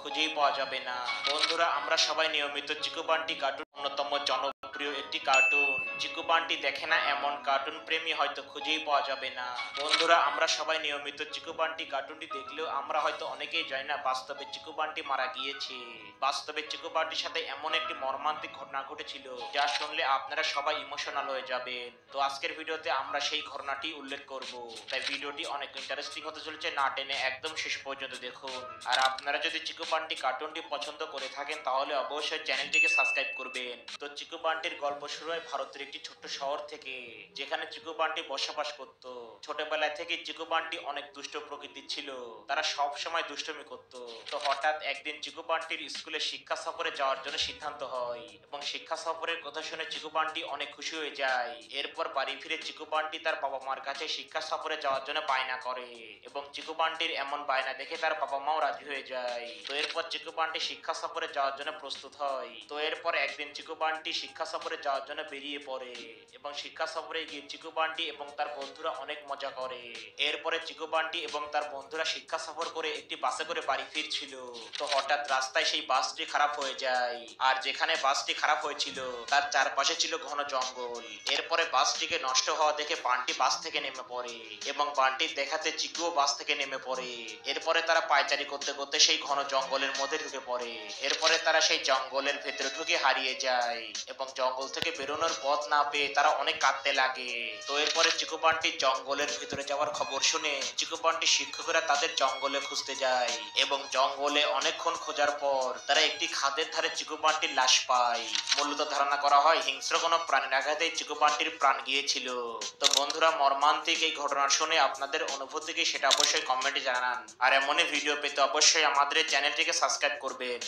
খুঁজেই পাওয়া যাবে না। বন্ধুরা, আমরা সবাই নিয়মিত চিকু বান্টি কার্টুন অন্যতম জনপ্রিয় একটি কার্টুন। চিকু বান্টি দেখে না এমন কার্টুন প্রেমী হয়তো খুঁজেই পাওয়া যাবে না। বন্ধুরা, আমরা সবাই নিয়মিত চিকু বান্টি কার্টুনটি দেখলেও আমরা হয়তো অনেকেই জানি না বাস্তবে চিকু বান্টি মারা গিয়েছে। বাস্তবে চিকু বান্টির সাথে এমন একটি মর্মান্তিক ঘটনা ঘটেছিল যা শুনলে আপনারা সবাই ইমোশনাল হয়ে যাবেন। তো আজকের ভিডিওতে আমরা সেই ঘটনাটি উল্লেখ করব, তাই ভিডিওটি অনেক ইন্টারেস্টিং হতে চলেছে। না টেনে একদম শেষ পর্যন্ত দেখুন। আর আপনারা যদি চিকু বান্টি কার্টুনটি পছন্দ করে থাকেন তাহলে অবশ্যই চ্যানেলটিকে সাবস্ক্রাইব করবেন। তো চিকু বান্টির গল্প শুরু হয় ভারতের একটি ছোট্ট শহর থেকে, যেখানে চিকু বান্টি বসবাস করত। ছোটবেলায় থেকে চিকু বান্টি অনেক দুষ্ট প্রকৃতির ছিল, তারা সব সময় দুষ্টুমি করত। তো হঠাৎ একদিন চিকু বান্টির স্কুলে শিক্ষা সফরে যাওয়ার জন্য সিদ্ধান্ত হয় এবং শিক্ষা সফরের কথা শুনে চিকু বান্টি অনেক খুশি হয়ে যায়। এরপর বাড়ি ফিরে চিকু বান্টি তার বাবা মার কাছে শিক্ষা সফরে যাওয়ার জন্য বায়না করে এবং চিকু বান্টির এমন বায়না দেখে তার বাবা মাও রাজি হয়ে যায়। তো এরপর চিকু বান্টি শিক্ষা সফরে যাওয়ার জন্য প্রস্তুত হয়। তো এরপর একদিন চিকু বান্টি শিক্ষা সফরে যাওয়ার জন্য বেরিয়ে পড়ে এবং শিক্ষা সফরে গিয়ে চিকু বান্টি এবং তার বন্ধুরা অনেক মজা করে। এরপরে চিকু বান্টি এবং তার বন্ধুরা শিক্ষা সফর করে একটি বাসে করে বাড়ি ফিরছিল। তো হঠাৎ রাস্তায় সেই বাসটি খারাপ হয়ে যায়, আর যেখানে বাসটি খারাপ হয়েছিল তার চারপাশে ছিল ঘন জঙ্গল। এরপরে বাসটিকে নষ্ট হওয়া দেখে বান্টি বাস থেকে নেমে পড়ে এবং বান্টির দেখাতে চিকুও বাস থেকে নেমে পড়ে। এরপরে তারা পায়চারি করতে করতে সেই ঘন জঙ্গলের মধ্যে ঢুকে পড়ে। এরপরে তারা সেই জঙ্গলের ভেতরে ঢুকে হারিয়ে যায় এবং জঙ্গল থেকে বেরোনোর পথ না পেয়ে তারা অনেক কাঁদতে লাগে। তো এরপরে চিকু বান্টি জঙ্গলের ভিতরে যাওয়ার খবর শুনে চিকু বান্টি শিক্ষকরা তাদের জঙ্গলে খুঁজতে যায় এবং জঙ্গলে অনেকক্ষণ খোঁজার পর তারা একটি খাদের ধারে চিকু বান্টির লাশ পায়। মূলত ধারণা করা হয় হিংস্র কোনো প্রাণীর আঘাতে চিকু বান্টির প্রাণ গিয়েছিল। তো বন্ধুরা, মর্মান্তিক এই ঘটনা শুনে আপনাদের অনুভূতি কি সেটা অবশ্যই কমেন্টে জানান। আর এমনই ভিডিও পেতে অবশ্যই আমাদের চ্যানেলটিকে সাবস্ক্রাইব করবেন।